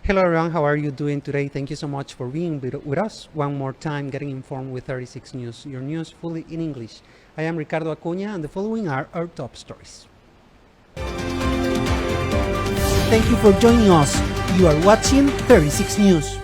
Hello everyone, how are you doing today? Thank you so much for being with us one more time, getting informed with 36 News, your news fully in English. I am Ricardo Acuña and the following are our top stories. Thank you for joining us. You are watching 36 News.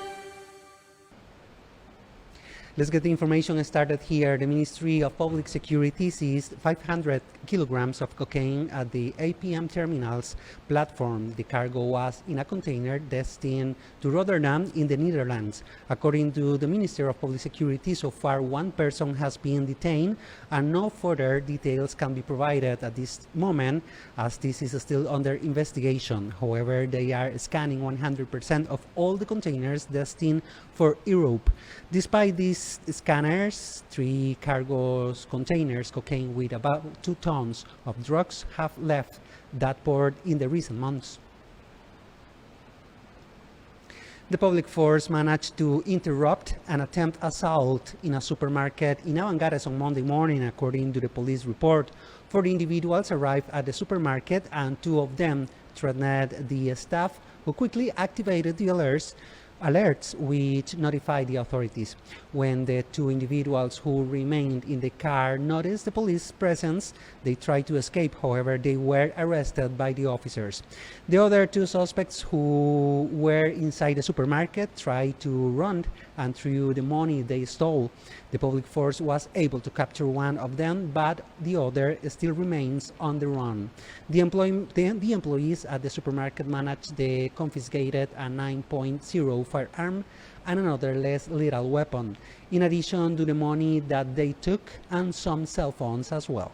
Let's get the information started here. The Ministry of Public Security seized 500 kilograms of cocaine at the APM terminal's platform. The cargo was in a container destined to Rotterdam in the Netherlands. According to the Minister of Public Security, so far one person has been detained and no further details can be provided at this moment as this is still under investigation. However, they are scanning 100% of all the containers destined for Europe. Despite these scanners, 3 cargo containers cocaine with about 2 tons of drugs have left that port in the recent months. The public force managed to interrupt an attempted assault in a supermarket in Avangares on Monday morning, according to the police report. 4 individuals arrived at the supermarket and 2 of them threatened the staff, who quickly activated the alerts which notified the authorities. When the 2 individuals who remained in the car noticed the police presence, they tried to escape. However, they were arrested by the officers. The other 2 suspects who were inside the supermarket tried to run and threw the money they stole. The public force was able to capture one of them, but the other still remains on the run. The employees at the supermarket managed the confiscated a 9.0 firearm and another less lethal weapon, in addition to the money that they took and some cell phones as well.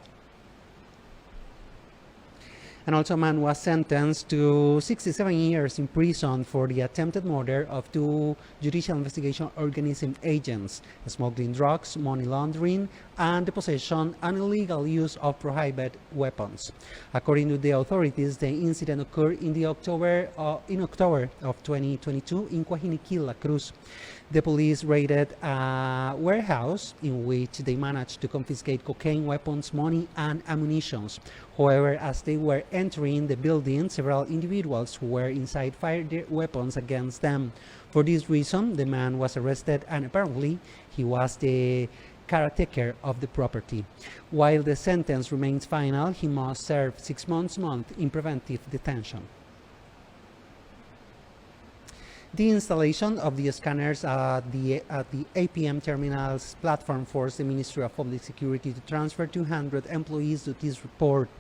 And also, a man was sentenced to 67 years in prison for the attempted murder of 2 Judicial Investigation Organism agents, smuggling drugs, money laundering, and the possession and illegal use of prohibited weapons. According to the authorities, the incident occurred in October of 2022 in Coajiniquil, La Cruz. The police raided a warehouse in which they managed to confiscate cocaine, weapons, money, and ammunition. However, as they were entering the building, several individuals who were inside fired their weapons against them. For this reason, the man was arrested and apparently he was the caretaker of the property. While the sentence remains final, he must serve 6 months in preventive detention. The installation of the scanners at the APM terminal's platform forced the Ministry of Public Security to transfer 200 employees to this report.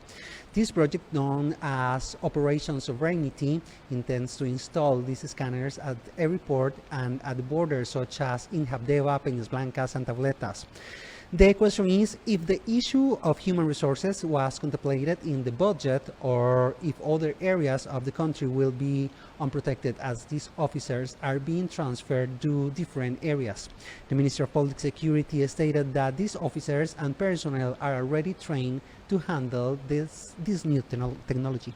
This project, known as Operation Sovereignty, intends to install these scanners at every port and at the borders such as in Habdeba, Peñas Blancas, and Tabletas. The question is if the issue of human resources was contemplated in the budget or if other areas of the country will be unprotected as these officers are being transferred to different areas. The Minister of Public Security stated that these officers and personnel are already trained to handle this new technology.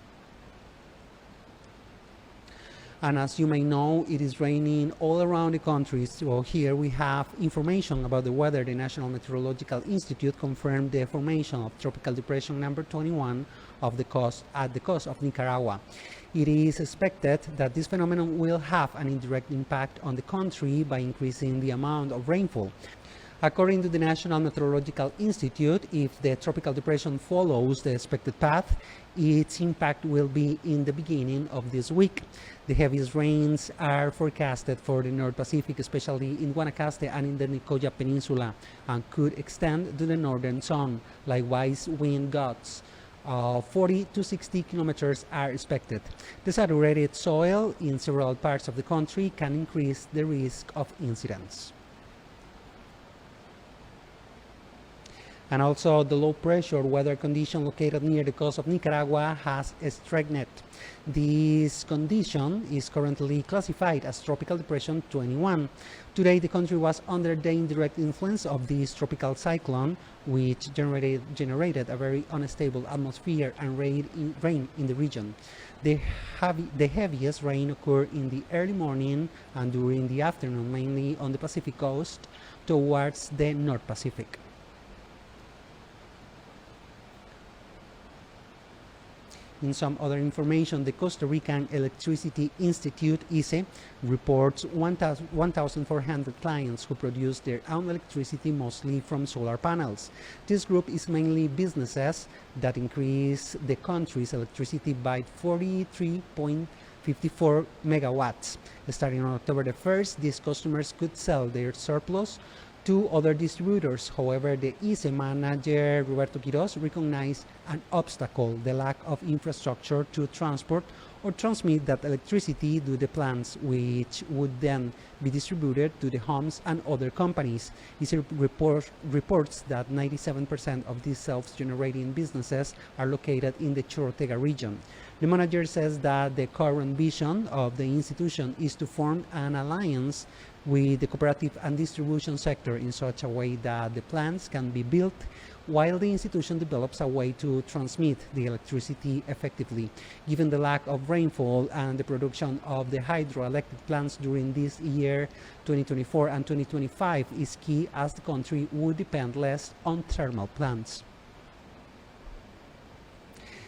And as you may know, it is raining all around the country. So here we have information about the weather. The National Meteorological Institute confirmed the formation of Tropical Depression number 21 at the coast of Nicaragua. It is expected that this phenomenon will have an indirect impact on the country by increasing the amount of rainfall. According to the National Meteorological Institute, if the tropical depression follows the expected path, its impact will be in the beginning of this week. The heaviest rains are forecasted for the North Pacific, especially in Guanacaste and in the Nicoya Peninsula, and could extend to the northern zone. Likewise, wind gusts 40 to 60 kilometers are expected. The saturated soil in several parts of the country can increase the risk of incidents. And also, the low pressure weather condition located near the coast of Nicaragua has strengthened. This condition is currently classified as Tropical Depression 21. Today, the country was under the indirect influence of this tropical cyclone, which generated a very unstable atmosphere and rain in the region. The heaviest rain occurred in the early morning and during the afternoon, mainly on the Pacific coast towards the North Pacific. In some other information, the Costa Rican Electricity Institute, ICE, reports 1,400 clients who produce their own electricity mostly from solar panels. This group is mainly businesses that increase the country's electricity by 43.54 megawatts. Starting on October the 1st, these customers could sell their surplus to other distributors. However, the ICE manager, Roberto Quiroz, recognized an obstacle, the lack of infrastructure to transport or transmit that electricity to the plants, which would then be distributed to the homes and other companies. ICE reports that 97% of these self-generating businesses are located in the Chorotega region. The manager says that the current vision of the institution is to form an alliance with the cooperative and distribution sector in such a way that the plants can be built while the institution develops a way to transmit the electricity effectively. Given the lack of rainfall and the production of the hydroelectric plants during this year, 2024 and 2025 is key, as the country would depend less on thermal plants.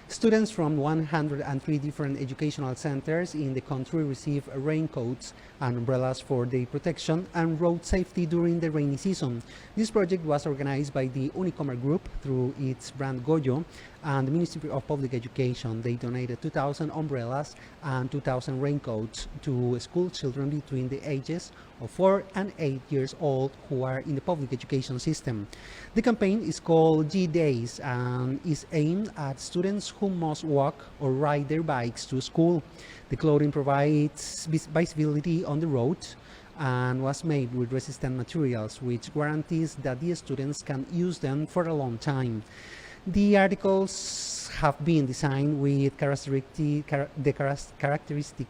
Students from 103 different educational centers in the country receive raincoats and umbrellas for their protection and road safety during the rainy season. This project was organized by the Unicomer Group through its brand Goyo and the Ministry of Public Education. They donated 2,000 umbrellas and 2,000 raincoats to school children between the ages of 4 and 8 years old who are in the public education system. The campaign is called G-Days and is aimed at students who must walk or ride their bikes to school. The clothing provides visibility on the road and was made with resistant materials, which guarantees that the students can use them for a long time. The articles have been designed with characteristic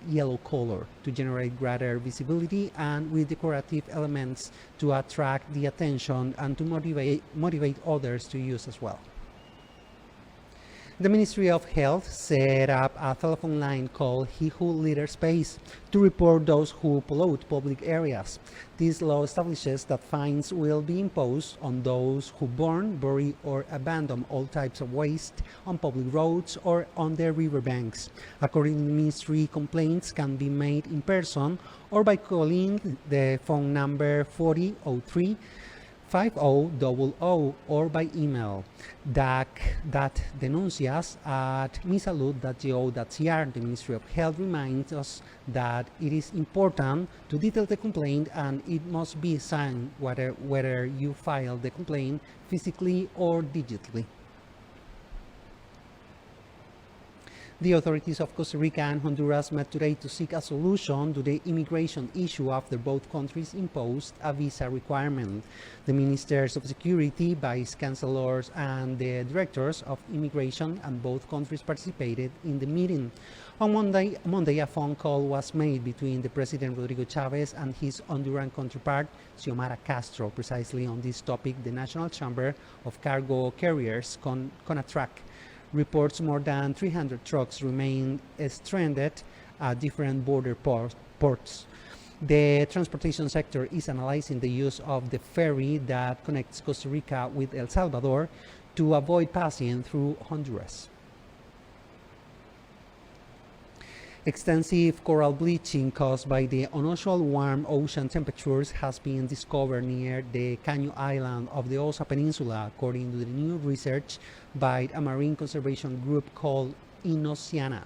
yellow color to generate greater visibility and with decorative elements to attract the attention and to motivate others to use as well. The Ministry of Health set up a telephone line called He Who Litters Space to report those who pollute public areas. This law establishes that fines will be imposed on those who burn, bury, or abandon all types of waste on public roads or on their riverbanks. According to the ministry, complaints can be made in person or by calling the phone number 4003 5000 or by email denuncias@misalud.go.cr. The Ministry of Health reminds us that it is important to detail the complaint and it must be signed whether you file the complaint physically or digitally. The authorities of Costa Rica and Honduras met today to seek a solution to the immigration issue after both countries imposed a visa requirement. The Ministers of Security, Vice Chancellors, and the Directors of Immigration and both countries participated in the meeting. On Monday, a phone call was made between the President Rodrigo Chavez and his Honduran counterpart, Xiomara Castro, precisely on this topic. The National Chamber of Cargo Carriers, CONATRAC, reports more than 300 trucks remain stranded at different border ports. The transportation sector is analyzing the use of the ferry that connects Costa Rica with El Salvador to avoid passing through Honduras. Extensive coral bleaching caused by the unusual warm ocean temperatures has been discovered near the Caño Island of the Osa Peninsula, according to the new research by a marine conservation group called Inociana.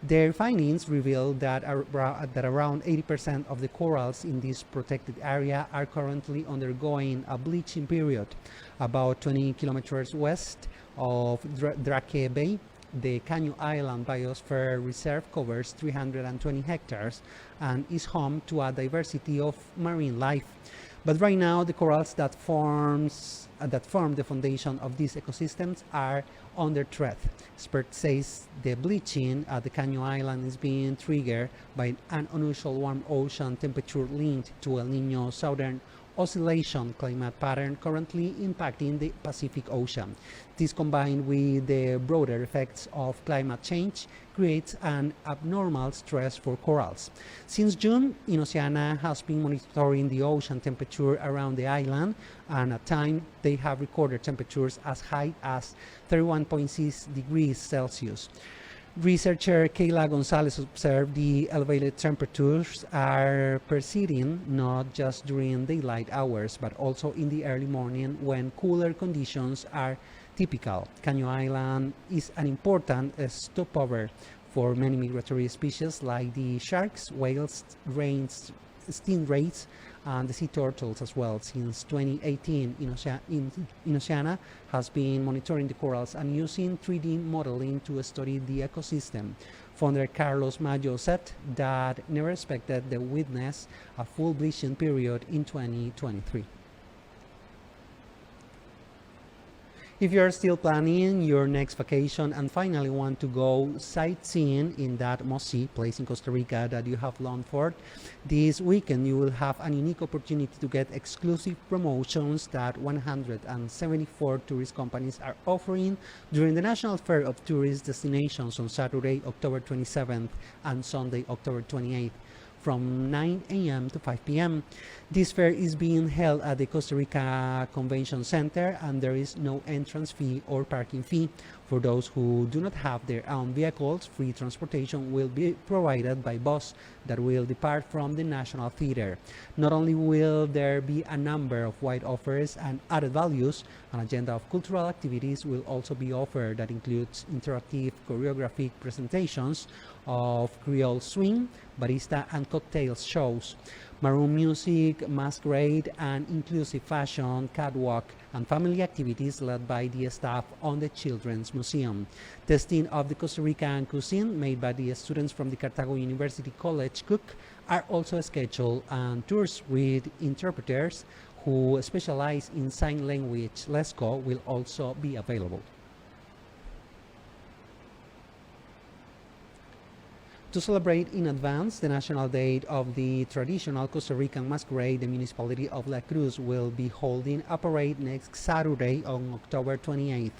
Their findings reveal that around 80% of the corals in this protected area are currently undergoing a bleaching period. About 20 kilometers west of Drake Bay, the Caño Island Biosphere Reserve covers 320 hectares and is home to a diversity of marine life. But right now, the corals that form the foundation of these ecosystems are under threat. Expert says the bleaching at the Caño Island is being triggered by an unusual warm ocean temperature linked to El Niño Southern Oscillation climate pattern currently impacting the Pacific Ocean. This, combined with the broader effects of climate change, creates an abnormal stress for corals. Since June, Inociana has been monitoring the ocean temperature around the island, and at times they have recorded temperatures as high as 31.6 degrees Celsius. Researcher Kayla Gonzalez observed the elevated temperatures are persisting not just during daylight hours but also in the early morning when cooler conditions are typical. Caño Island is an important stopover for many migratory species like the sharks, whales, rains, stingrays, and the sea turtles as well. Since 2018, Oceana has been monitoring the corals and using 3D modeling to study the ecosystem. Founder Carlos Mayo said that never expected to witness a full bleaching period in 2023. If you're still planning your next vacation and finally want to go sightseeing in that must-see place in Costa Rica that you have longed for, this weekend you will have a unique opportunity to get exclusive promotions that 174 tourist companies are offering during the National Fair of Tourist Destinations on Saturday, October 27th and Sunday, October 28th. From 9 a.m. to 5 p.m. This fair is being held at the Costa Rica Convention Center and there is no entrance fee or parking fee. For those who do not have their own vehicles, free transportation will be provided by bus that will depart from the National Theater. Not only will there be a number of wide offers and added values, an agenda of cultural activities will also be offered that includes interactive choreographic presentations of Creole swing, barista and cocktail shows, maroon music, masquerade, and inclusive fashion, catwalk, and family activities led by the staff on the Children's Museum. Testing of the Costa Rican cuisine made by the students from the Cartago University College Cook are also scheduled, and tours with interpreters who specialize in sign language, LESCO, will also be available. To celebrate in advance the National Day of the traditional Costa Rican masquerade, the municipality of La Cruz will be holding a parade next Saturday on October 28th.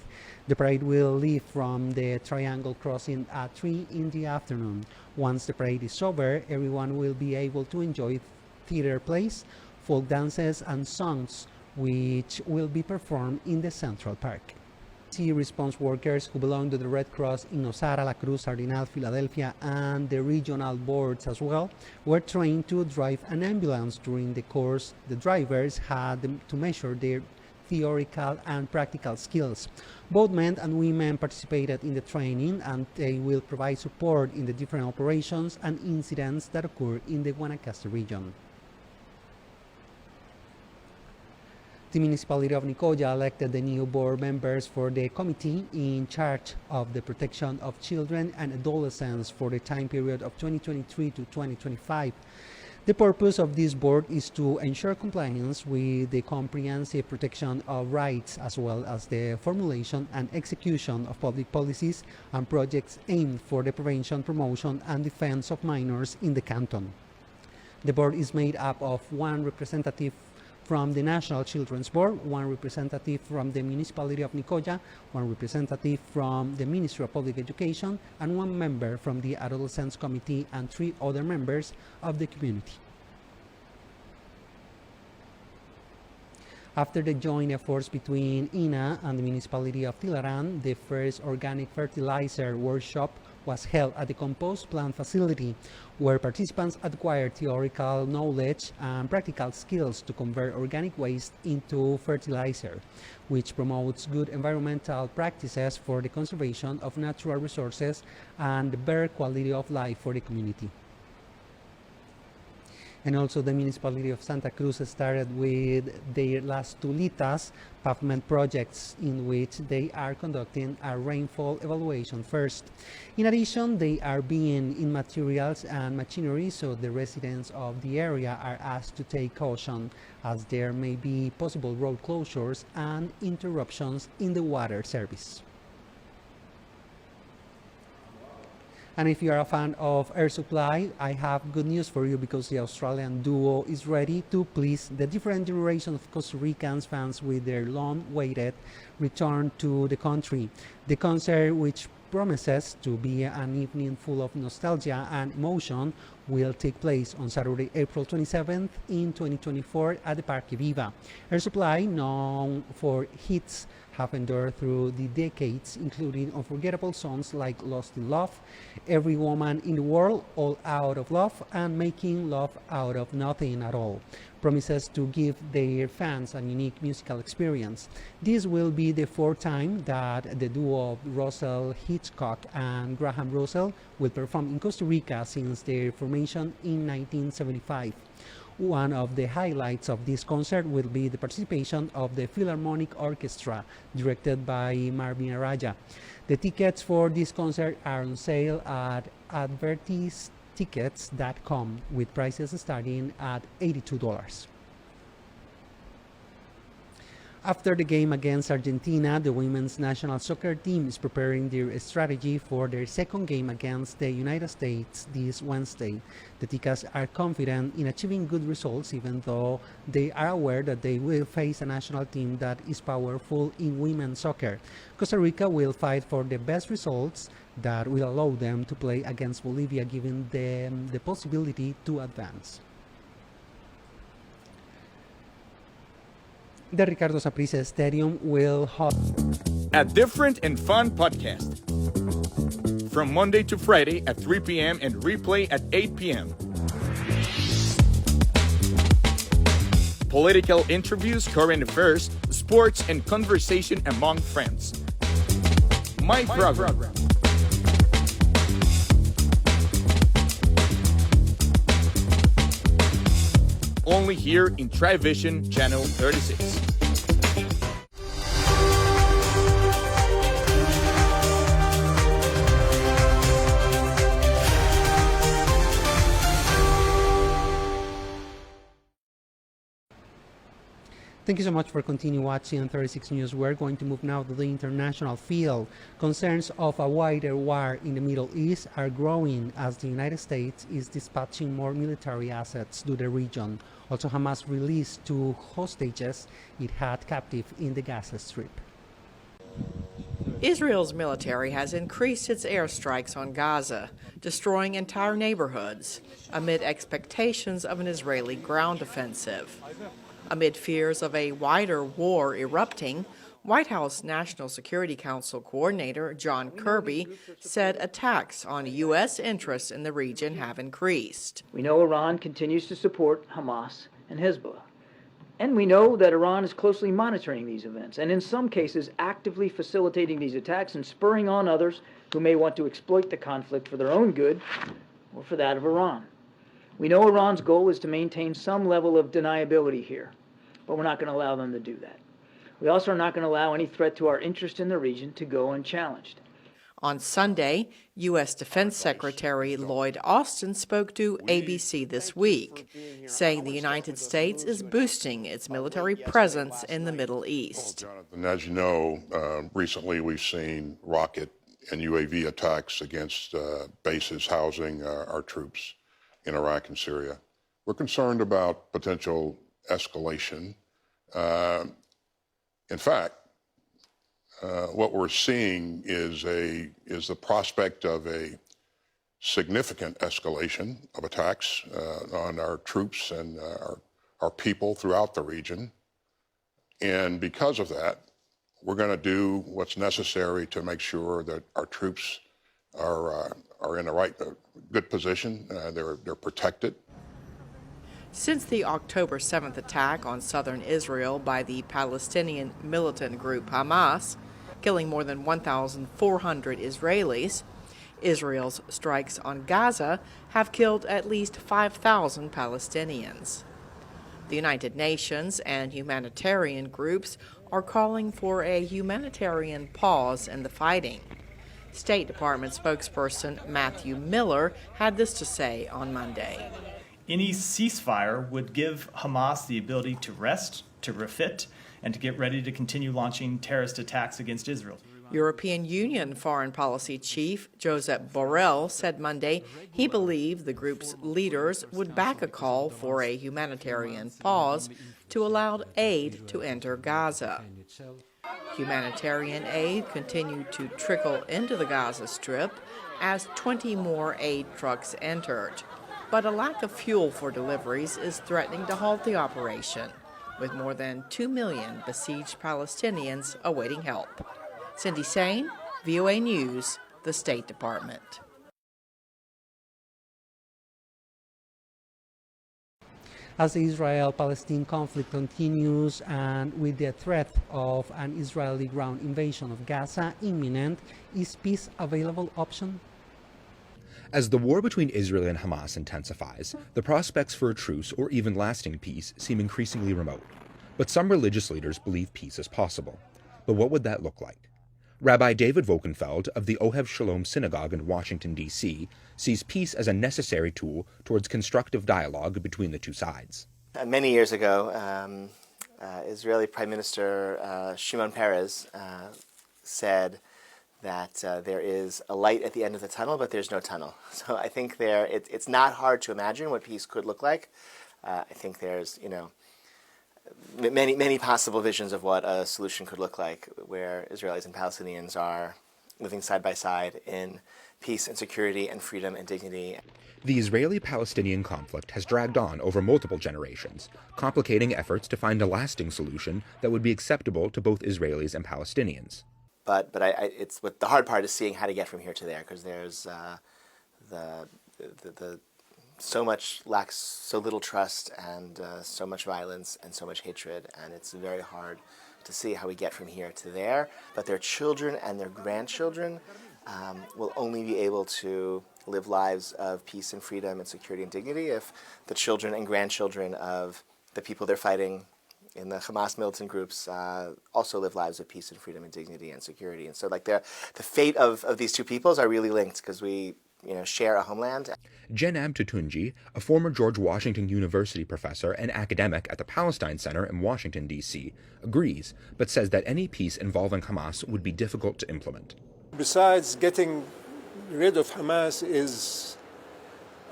The parade will leave from the Triangle Crossing at 3 in the afternoon. Once the parade is over, everyone will be able to enjoy theater plays, folk dances, and songs, which will be performed in the Central Park. Response workers who belong to the Red Cross in Osara, La Cruz, Sardinal, Philadelphia, and the regional boards as well, were trained to drive an ambulance. During the course, the drivers had to measure their theoretical and practical skills. Both men and women participated in the training, and they will provide support in the different operations and incidents that occur in the Guanacaste region. The municipality of Nicoya elected the new board members for the committee in charge of the protection of children and adolescents for the time period of 2023 to 2025. The purpose of this board is to ensure compliance with the comprehensive protection of rights as well as the formulation and execution of public policies and projects aimed for the prevention, promotion, and defense of minors in the canton. The board is made up of one representative from the National Children's Board, one representative from the municipality of Nicoya, one representative from the Ministry of Public Education, and one member from the Adolescents Committee, and 3 other members of the community. After the joint efforts between INA and the municipality of Tilaran, the first organic fertilizer workshop was held at the compost plant facility, where participants acquired theoretical knowledge and practical skills to convert organic waste into fertilizer, which promotes good environmental practices for the conservation of natural resources and better quality of life for the community. And also the municipality of Santa Cruz started with their Las Tulitas pavement projects, in which they are conducting a rainfall evaluation first. In addition, they are being in materials and machinery, so the residents of the area are asked to take caution, as there may be possible road closures and interruptions in the water service. And if you are a fan of Air Supply, I have good news for you, because the Australian duo is ready to please the different generations of Costa Ricans fans with their long-awaited return to the country. The concert, which promises to be an evening full of nostalgia and emotion, will take place on Saturday, April 27th in 2024 at the Parque Viva. Air Supply, known for hits, have endured through the decades, including unforgettable songs like Lost in Love, Every Woman in the World, All Out of Love, and Making Love Out of Nothing at All. Promises to give their fans a unique musical experience. This will be the fourth time that the duo of Russell Hitchcock and Graham Russell will perform in Costa Rica since their formation in 1975. One of the highlights of this concert will be the participation of the Philharmonic Orchestra, directed by Marvin Araya. The tickets for this concert are on sale at advertisetickets.com with prices starting at $82. After the game against Argentina, the women's national soccer team is preparing their strategy for their second game against the United States this Wednesday. The Ticas are confident in achieving good results, even though they are aware that they will face a national team that is powerful in women's soccer. Costa Rica will fight for the best results that will allow them to play against Bolivia, giving them the possibility to advance. The Ricardo Saprissa Stadium will host a different and fun podcast from Monday to Friday at 3 p.m. and replay at 8 p.m. Political interviews, current affairs, sports, and conversation among friends. My program. Only here in TriVision Channel 36. Thank you so much for continuing watching 36 News. We're going to move now to the international field. Concerns of a wider war in the Middle East are growing as the United States is dispatching more military assets to the region. Also, Hamas released 2 hostages it had captive in the Gaza Strip. Israel's military has increased its airstrikes on Gaza, destroying entire neighborhoods, amid expectations of an Israeli ground offensive. Amid fears of a wider war erupting, White House National Security Council Coordinator John Kirby said attacks on U.S. interests in the region have increased. We know Iran continues to support Hamas and Hezbollah. And we know that Iran is closely monitoring these events and in some cases actively facilitating these attacks and spurring on others who may want to exploit the conflict for their own good or for that of Iran. We know Iran's goal is to maintain some level of deniability here, but we're not going to allow them to do that. We also are not going to allow any threat to our interest in the region to go unchallenged. On Sunday, U.S. Defense Secretary Lloyd Austin spoke to ABC This Week, saying the United States is boosting its military presence in the Middle East. Jonathan, as you know, recently we've seen rocket and UAV attacks against bases housing our troops in Iraq and Syria. We're concerned about potential escalation. In fact, what we're seeing is the prospect of a significant escalation of attacks on our troops and our people throughout the region. And because of that, we're going to do what's necessary to make sure that our troops are in the right, good position. They're protected. Since the October 7th attack on southern Israel by the Palestinian militant group Hamas, killing more than 1,400 Israelis, Israel's strikes on Gaza have killed at least 5,000 Palestinians. The United Nations and humanitarian groups are calling for a humanitarian pause in the fighting. State Department spokesperson Matthew Miller had this to say on Monday. Any ceasefire would give Hamas the ability to rest, to refit, and to get ready to continue launching terrorist attacks against Israel. European Union Foreign Policy Chief Josep Borrell said Monday he believed the group's leaders would back a call for a humanitarian pause to allow aid to enter Gaza. Humanitarian aid continued to trickle into the Gaza Strip as 20 more aid trucks entered. But a lack of fuel for deliveries is threatening to halt the operation, with more than 2 million besieged Palestinians awaiting help. Cindy Sain, VOA News, the State Department. As the Israel-Palestine conflict continues and with the threat of an Israeli ground invasion of Gaza imminent, is peace a available option? As the war between Israel and Hamas intensifies, the prospects for a truce or even lasting peace seem increasingly remote. But some religious leaders believe peace is possible. But what would that look like? Rabbi David Vokenfeld of the Ohev Shalom Synagogue in Washington, D.C., sees peace as a necessary tool towards constructive dialogue between the two sides. Many years ago, Israeli Prime Minister Shimon Peres said that there is a light at the end of the tunnel, but there's no tunnel. So I think it's not hard to imagine what peace could look like. I think there's, many possible visions of what a solution could look like, where Israelis and Palestinians are living side by side in peace and security and freedom and dignity. The Israeli-Palestinian conflict has dragged on over multiple generations, complicating efforts to find a lasting solution that would be acceptable to both Israelis and Palestinians. But it's what the hard part is seeing how to get from here to there, because there's the so much lacks so little trust and so much violence and so much hatred, and it's very hard to see how we get from here to there. But their children and their grandchildren will only be able to live lives of peace and freedom and security and dignity if the children and grandchildren of the people they're fighting in the Hamas militant groups also live lives of peace and freedom and dignity and security. And so the fate of these two peoples are really linked, because we share a homeland. Jenab Tutunji, a former George Washington University professor and academic at the Palestine Center in Washington, D.C., agrees, but says that any peace involving Hamas would be difficult to implement. Besides, getting rid of Hamas is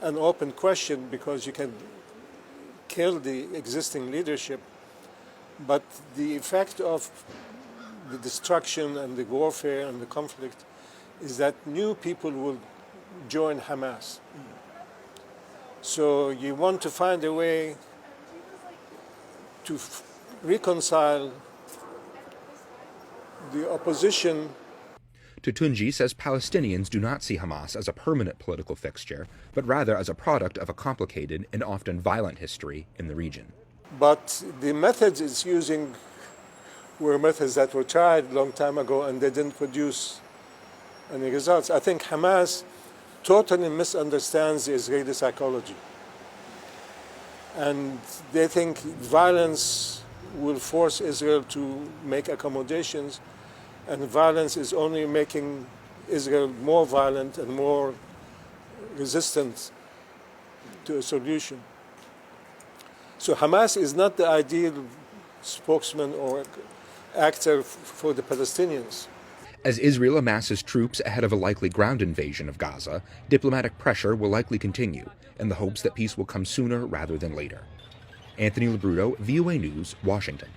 an open question, because you can kill the existing leadership, but the effect of the destruction and the warfare and the conflict is that new people will join Hamas. So you want to find a way to reconcile the opposition. Tutunji says Palestinians do not see Hamas as a permanent political fixture, but rather as a product of a complicated and often violent history in the region. But the methods it's using were methods that were tried a long time ago, and they didn't produce any results. I think Hamas totally misunderstands the Israeli psychology. And they think violence will force Israel to make accommodations, and violence is only making Israel more violent and more resistant to a solution. So Hamas is not the ideal spokesman or actor for the Palestinians. As Israel amasses troops ahead of a likely ground invasion of Gaza, diplomatic pressure will likely continue in the hopes that peace will come sooner rather than later. Anthony Labruto, VOA News, Washington.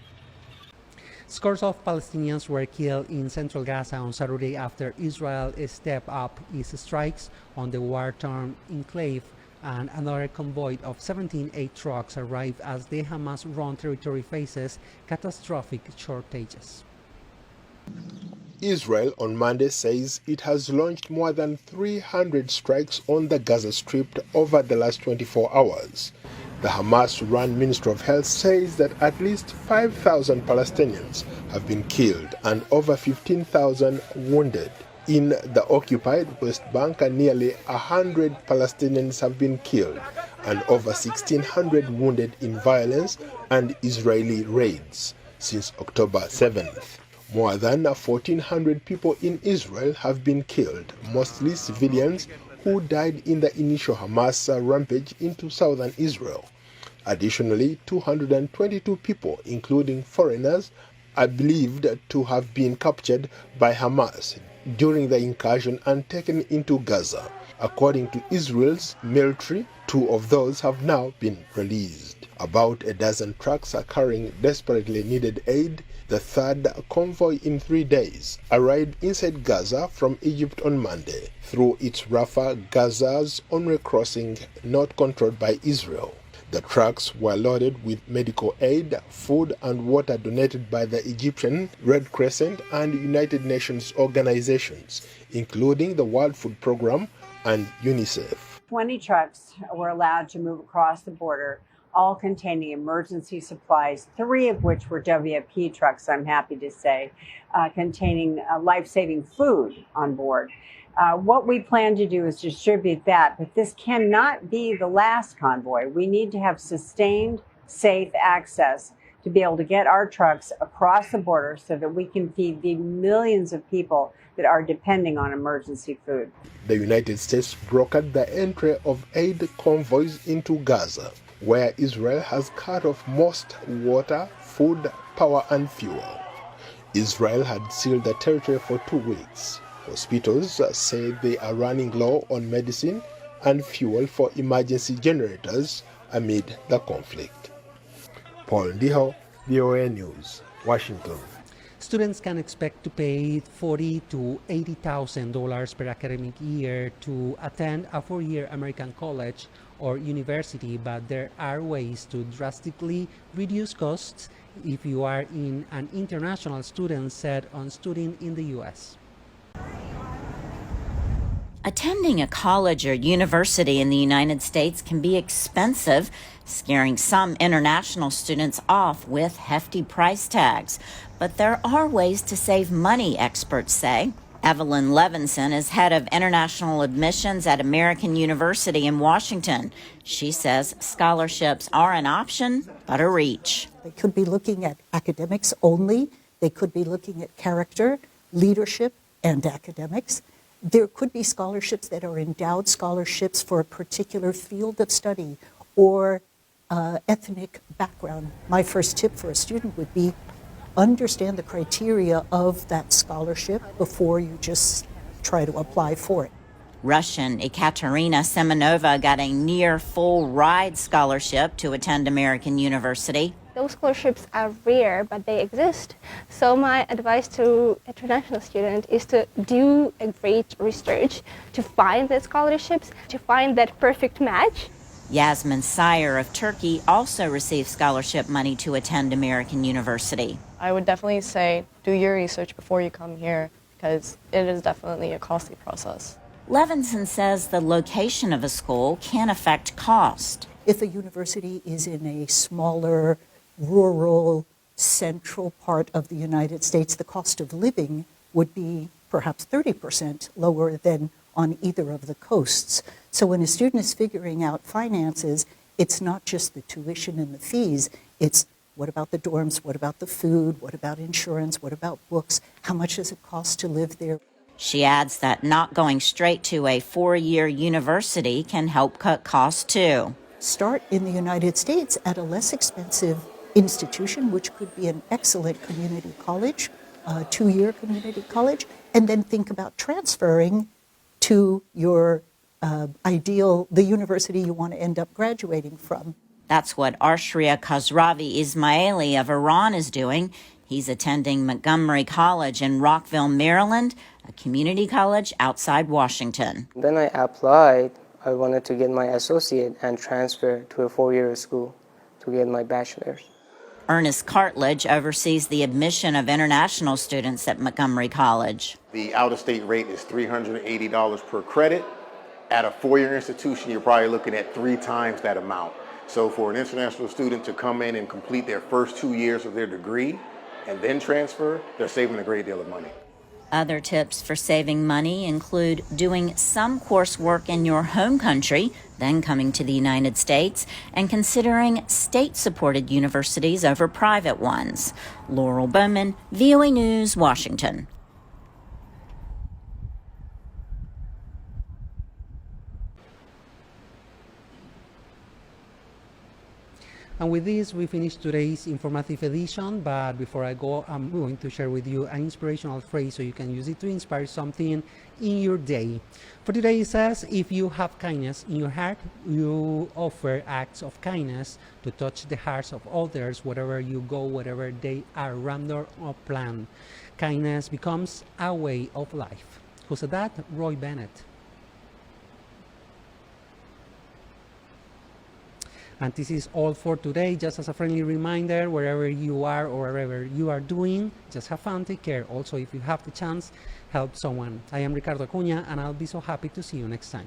Scores of Palestinians were killed in central Gaza on Saturday after Israel stepped up its strikes on the war-torn enclave, and another convoy of 17 aid trucks arrived as the Hamas-run territory faces catastrophic shortages. Israel on Monday says it has launched more than 300 strikes on the Gaza Strip over the last 24 hours. The Hamas-run Ministry of Health says that at least 5,000 Palestinians have been killed and over 15,000 wounded. In the occupied West Bank, nearly 100 Palestinians have been killed and over 1,600 wounded in violence and Israeli raids since October 7th. More than 1,400 people in Israel have been killed, mostly civilians who died in the initial Hamas rampage into southern Israel. Additionally, 222 people, including foreigners, are believed to have been captured by Hamas during the incursion and taken into Gaza. According to Israel's military, 2 of those have now been released. About a dozen trucks are carrying desperately needed aid. The third convoy in 3 days arrived inside Gaza from Egypt on Monday through its Rafah, Gaza's only crossing not controlled by Israel. The trucks were loaded with medical aid, food and water donated by the Egyptian Red Crescent and United Nations organizations, including the World Food Programme and UNICEF. 20 trucks were allowed to move across the border, all containing emergency supplies, 3 of which were WFP trucks, I'm happy to say, containing life-saving food on board. What we plan to do is distribute that, but this cannot be the last convoy. We need to have sustained, safe access to be able to get our trucks across the border so that we can feed the millions of people that are depending on emergency food. The United States brokered the entry of aid convoys into Gaza, where Israel has cut off most water, food, power and fuel. Israel had sealed the territory for 2 weeks. Hospitals say they are running low on medicine and fuel for emergency generators amid the conflict. Paul Ndiho, VOA News, Washington. Students can expect to pay $40,000 to $80,000 per academic year to attend a 4-year American college or university, but there are ways to drastically reduce costs if you are in an international student set on studying in the U.S. Attending a college or university in the United States can be expensive, scaring some international students off with hefty price tags. But there are ways to save money, experts say. Evelyn Levinson is head of international admissions at American University in Washington. She says scholarships are an option, but a reach. They could be looking at academics only. They could be looking at character, leadership, and academics. There could be scholarships that are endowed scholarships for a particular field of study or ethnic background. My first tip for a student would be understand the criteria of that scholarship before you just try to apply for it. Russian Ekaterina Semenova got a near full ride scholarship to attend American University. Those scholarships are rare, but they exist. So my advice to international students is to do a great research to find the scholarships, to find that perfect match. Yasmin Sayer of Turkey also received scholarship money to attend American University. I would definitely say do your research before you come here because it is definitely a costly process. Levinson says the location of a school can affect cost. If a university is in a smaller, rural, central part of the United States, the cost of living would be perhaps 30% lower than on either of the coasts. So when a student is figuring out finances, it's not just the tuition and the fees, it's what about the dorms, what about the food, what about insurance, what about books, how much does it cost to live there? She adds that not going straight to a 4-year university can help cut costs too. Start in the United States at a less expensive institution, which could be an excellent community college, a 2-year community college, and then think about transferring to your the university you want to end up graduating from. That's what Arshria Khosravi Ismaili of Iran is doing. He's attending Montgomery College in Rockville, Maryland, a community college outside Washington. Then I applied. I wanted to get my associate and transfer to a 4-year school to get my bachelor's. Ernest Cartledge oversees the admission of international students at Montgomery College. The out-of-state rate is $380 per credit. At a 4-year institution, you're probably looking at 3 times that amount. So for an international student to come in and complete their first 2 years of their degree and then transfer, they're saving a great deal of money. Other tips for saving money include doing some coursework in your home country, then coming to the United States, and considering state-supported universities over private ones. Laurel Bowman, VOA News, Washington. And with this, we finish today's informative edition. But before I go, I'm going to share with you an inspirational phrase so you can use it to inspire something in your day. For today, it says, if you have kindness in your heart, you offer acts of kindness to touch the hearts of others wherever you go, whether they are random or planned. Kindness becomes a way of life. Who said that? Roy Bennett. And this is all for today. Just as a friendly reminder, wherever you are or wherever you are doing, just have fun, take care. Also, if you have the chance, help someone. I am Ricardo Acuña, and I'll be so happy to see you next time.